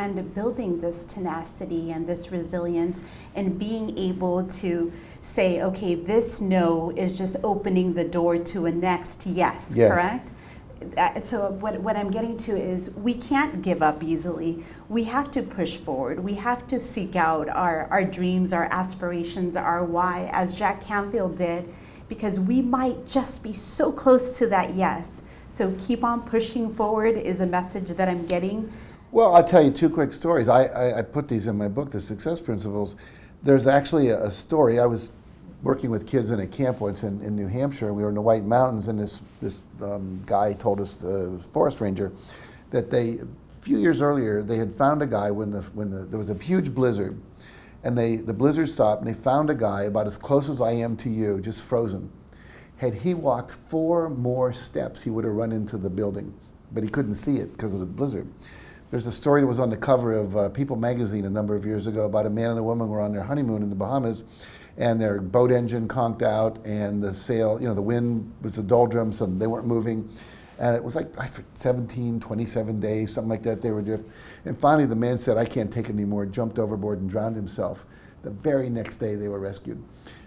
and building this tenacity and this resilience and being able to say, okay, this no is just opening the door to a next yes. Correct? So what I'm getting to is we can't give up easily. We have to push forward. We have to seek out our dreams, our aspirations, our why, as Jack Canfield did, because we might just be so close to that yes. So keep on pushing forward is a message that I'm getting. Well, I'll tell you two quick stories. I put these in my book, The Success Principles. There's actually a story. I was working with kids in a camp once in New Hampshire, and we were in the White Mountains, and this guy told us, forest ranger, that a few years earlier, they had found a guy when there was a huge blizzard, and the blizzard stopped, and they found a guy about as close as I am to you, just frozen. Had he walked 4 more steps, he would have run into the building, but he couldn't see it because of the blizzard. There's a story that was on the cover of People magazine a number of years ago about a man and a woman were on their honeymoon in the Bahamas, and their boat engine conked out, and the sail, the wind was the doldrums, and they weren't moving. And it was like 17, 27 days, something like that, they were adrift. And finally the man said, I can't take it anymore, jumped overboard and drowned himself. The very next day they were rescued.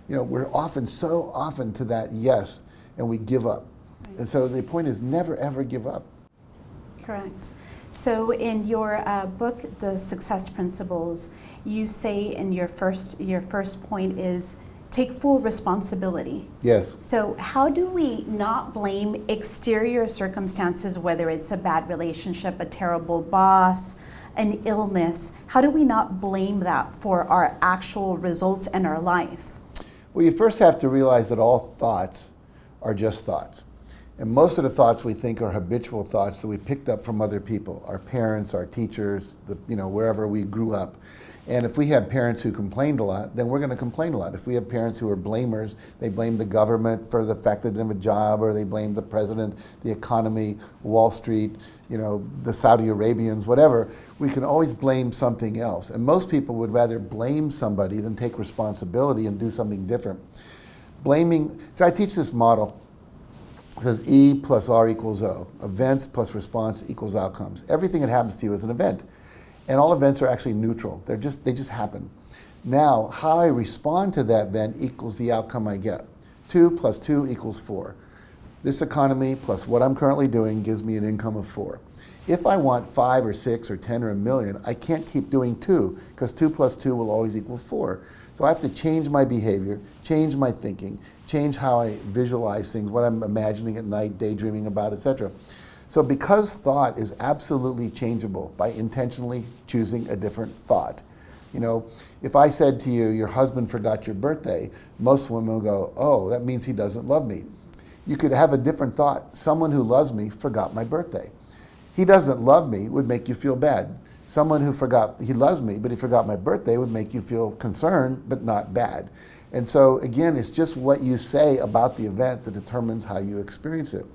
We're so often to that yes, and we give up. Right. And so the point is never ever give up. Correct. So in your book, The Success Principles, you say in your first point is take full responsibility. Yes. So how do we not blame exterior circumstances, whether it's a bad relationship, a terrible boss, an illness? How do we not blame that for our actual results in our life? Well, you first have to realize that all thoughts are just thoughts. And most of the thoughts we think are habitual thoughts that we picked up from other people, our parents, our teachers, wherever we grew up. And if we have parents who complained a lot, then we're going to complain a lot. If we have parents who are blamers, they blame the government for the fact that they didn't have a job, or they blame the president, the economy, Wall Street, the Saudi Arabians, whatever, we can always blame something else. And most people would rather blame somebody than take responsibility and do something different. Blaming, so I teach this model. It says E plus R equals O. Events plus response equals outcomes. Everything that happens to you is an event. And all events are actually neutral. They just happen. Now, how I respond to that event equals the outcome I get. 2 plus 2 equals 4. This economy plus what I'm currently doing gives me an income of 4. If I want 5 or 6 or 10 or 1,000,000, I can't keep doing 2, because 2 plus 2 will always equal 4. So I have to change my behavior, change my thinking, change how I visualize things, what I'm imagining at night, daydreaming about, etc. So because thought is absolutely changeable by intentionally choosing a different thought. If I said to you, your husband forgot your birthday, most women will go, oh, that means he doesn't love me. You could have a different thought. Someone who loves me forgot my birthday. He doesn't love me would make you feel bad. Someone who forgot, he loves me, but he forgot my birthday would make you feel concerned, but not bad. And so again, it's just what you say about the event that determines how you experience it.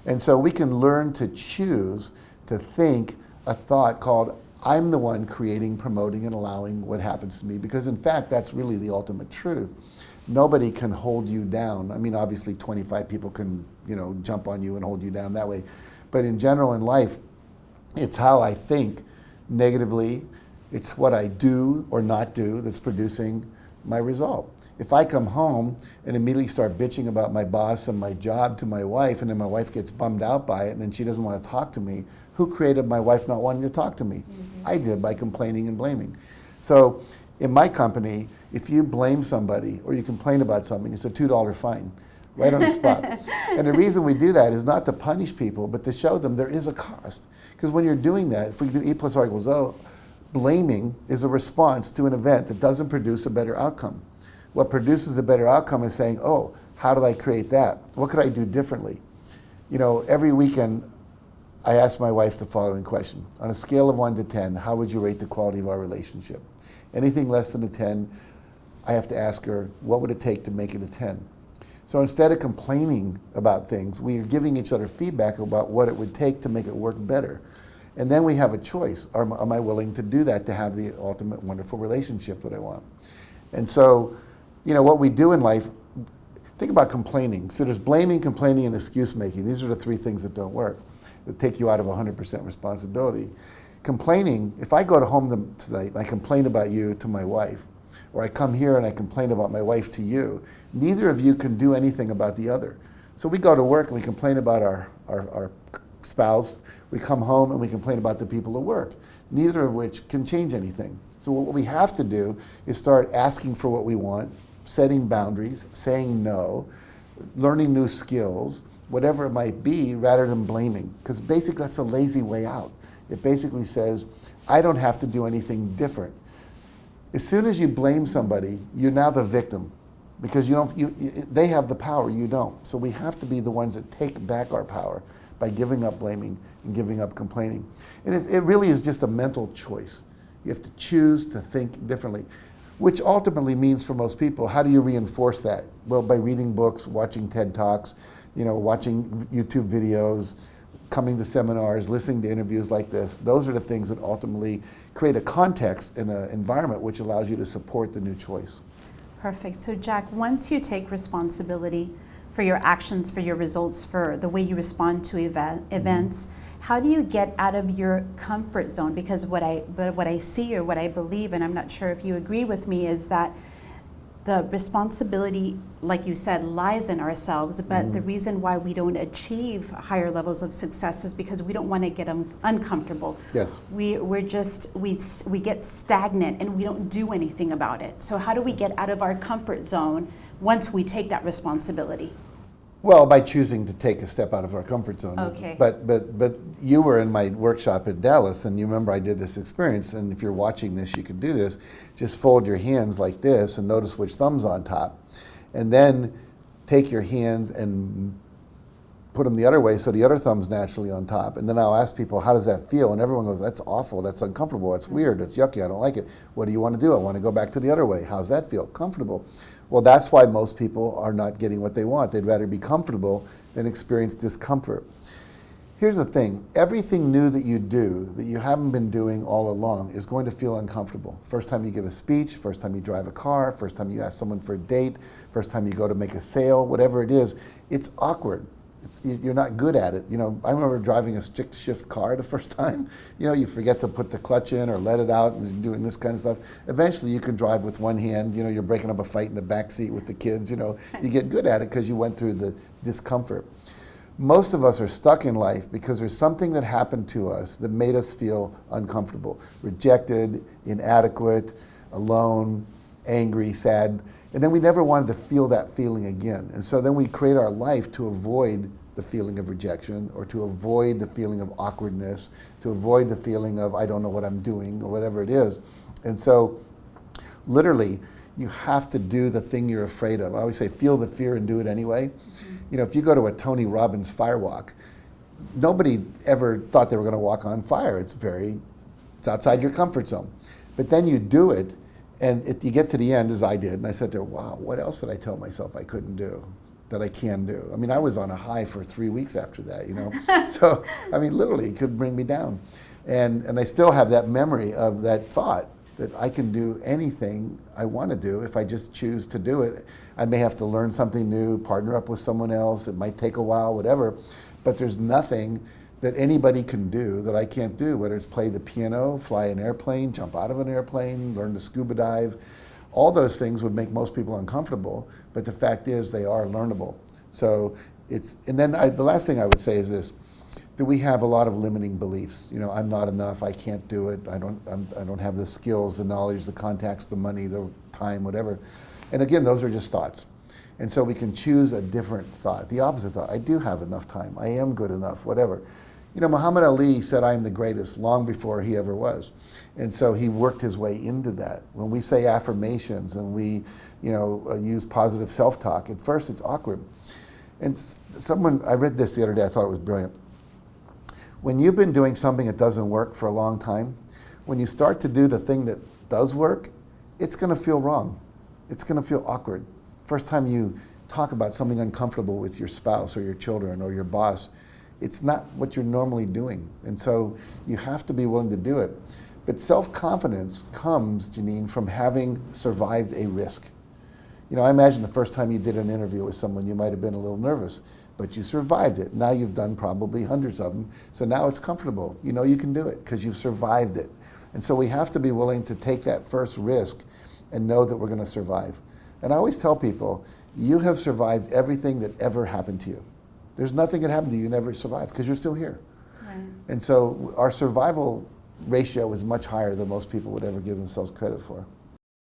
And so we can learn to choose to think a thought called, I'm the one creating, promoting, and allowing what happens to me, because in fact, that's really the ultimate truth. Nobody can hold you down. I mean, obviously 25 people can, jump on you and hold you down that way. But in general in life, it's how I think negatively, it's what I do or not do that's producing my result. If I come home and immediately start bitching about my boss and my job to my wife, and then my wife gets bummed out by it, and then she doesn't want to talk to me, who created my wife not wanting to talk to me? Mm-hmm. I did, by complaining and blaming. So in my company, if you blame somebody or you complain about something, it's a $2 fine, right on the spot. And the reason we do that is not to punish people, but to show them there is a cost. Because when you're doing that, if we do E plus R equals O, blaming is a response to an event that doesn't produce a better outcome. What produces a better outcome is saying, oh, how did I create that? What could I do differently? Every weekend I ask my wife the following question. On a scale of 1 to 10, how would you rate the quality of our relationship? Anything less than a 10, I have to ask her, what would it take to make it a 10? So instead of complaining about things, we are giving each other feedback about what it would take to make it work better. And then we have a choice. Am I willing to do that to have the ultimate wonderful relationship that I want? And so, what we do in life, think about complaining. So there's blaming, complaining, and excuse making. These are the 3 things that don't work, that take you out of 100% responsibility. Complaining, if I go to home tonight and I complain about you to my wife, or I come here and I complain about my wife to you, neither of you can do anything about the other. So we go to work and we complain about our spouse, we come home and we complain about the people at work, neither of which can change anything. So what we have to do is start asking for what we want, setting boundaries, saying no, learning new skills, whatever it might be, rather than blaming. Because basically that's a lazy way out. It basically says, I don't have to do anything different. As soon as you blame somebody, you're now the victim, because they have the power, you don't. So we have to be the ones that take back our power by giving up blaming and giving up complaining. And it really is just a mental choice. You have to choose to think differently, which ultimately means for most people, how do you reinforce that? Well, by reading books, watching TED Talks, watching YouTube videos, coming to seminars, listening to interviews like this. Those are the things that ultimately create a context and an environment which allows you to support the new choice. Perfect. So Jack, once you take responsibility for your actions, for your results, for the way you respond to events, how do you get out of your comfort zone? Because what I see or what I believe, and I'm not sure if you agree with me, is that the responsibility, like you said, lies in ourselves, but the reason why we don't achieve higher levels of success is because we don't want to get uncomfortable. Yes. We get stagnant and we don't do anything about it. So how do we get out of our comfort zone once we take that responsibility? Well, by choosing to take a step out of our comfort zone. Okay. But you were in my workshop in Dallas, and you remember I did this experience, and if you're watching this, you can do this. Just fold your hands like this and notice which thumb's on top. And then take your hands and put them the other way so the other thumb's naturally on top. And then I'll ask people, how does that feel? And everyone goes, that's awful, that's uncomfortable, that's weird, that's yucky, I don't like it. What do you want to do? I want to go back to the other way. How's that feel? Comfortable. Well, that's why most people are not getting what they want. They'd rather be comfortable than experience discomfort. Here's the thing, everything new that you do that you haven't been doing all along is going to feel uncomfortable. First time you give a speech, first time you drive a car, first time you ask someone for a date, first time you go to make a sale, whatever it is, it's awkward. You're not good at it. I remember driving a stick shift car the first time. You forget to put the clutch in or let it out and doing this kind of stuff. Eventually you can drive with one hand, you're breaking up a fight in the back seat with the kids, you get good at it because you went through the discomfort. Most of us are stuck in life because there's something that happened to us that made us feel uncomfortable, rejected, inadequate, alone, angry, sad, and then we never wanted to feel that feeling again. And so then we create our life to avoid the feeling of rejection, or to avoid the feeling of awkwardness, to avoid the feeling of I don't know what I'm doing, or whatever it is. And so literally, you have to do the thing you're afraid of. I always say, feel the fear and do it anyway. If you go to a Tony Robbins fire walk, nobody ever thought they were going to walk on fire. It's outside your comfort zone. But then you do it, and you get to the end, as I did, and I said there, wow, what else did I tell myself I couldn't do that I can do? I mean, I was on a high for 3 weeks after that, So, I mean, literally, it could bring me down. And I still have that memory of that thought that I can do anything I want to do if I just choose to do it. I may have to learn something new, partner up with someone else, it might take a while, whatever, but there's nothing that anybody can do that I can't do, whether it's play the piano, fly an airplane, jump out of an airplane, learn to scuba dive. All those things would make most people uncomfortable, but the fact is they are learnable. So the last thing I would say is this, that we have a lot of limiting beliefs. I'm not enough, I can't do it, I don't have the skills, the knowledge, the contacts, the money, the time, whatever. And again, those are just thoughts. And so we can choose a different thought, the opposite thought. I do have enough time, I am good enough, whatever. Muhammad Ali said, I am the greatest, long before he ever was. And so he worked his way into that. When we say affirmations and we, use positive self-talk, at first it's awkward. And I read this the other day, I thought it was brilliant. When you've been doing something that doesn't work for a long time, when you start to do the thing that does work, it's gonna feel wrong. It's gonna feel awkward. First time you talk about something uncomfortable with your spouse or your children or your boss, it's not what you're normally doing. And so you have to be willing to do it. But self-confidence comes, Jeannine, from having survived a risk. I imagine the first time you did an interview with someone, you might have been a little nervous. but you survived it. Now you've done probably hundreds of them, so now it's comfortable. You know you can do it because you've survived it. And so we have to be willing to take that first risk and know that we're going to survive. And I always tell people, you have survived everything that ever happened to you. There's nothing that happened to you you never survived because you're still here. Right. And so our survival ratio is much higher than most people would ever give themselves credit for.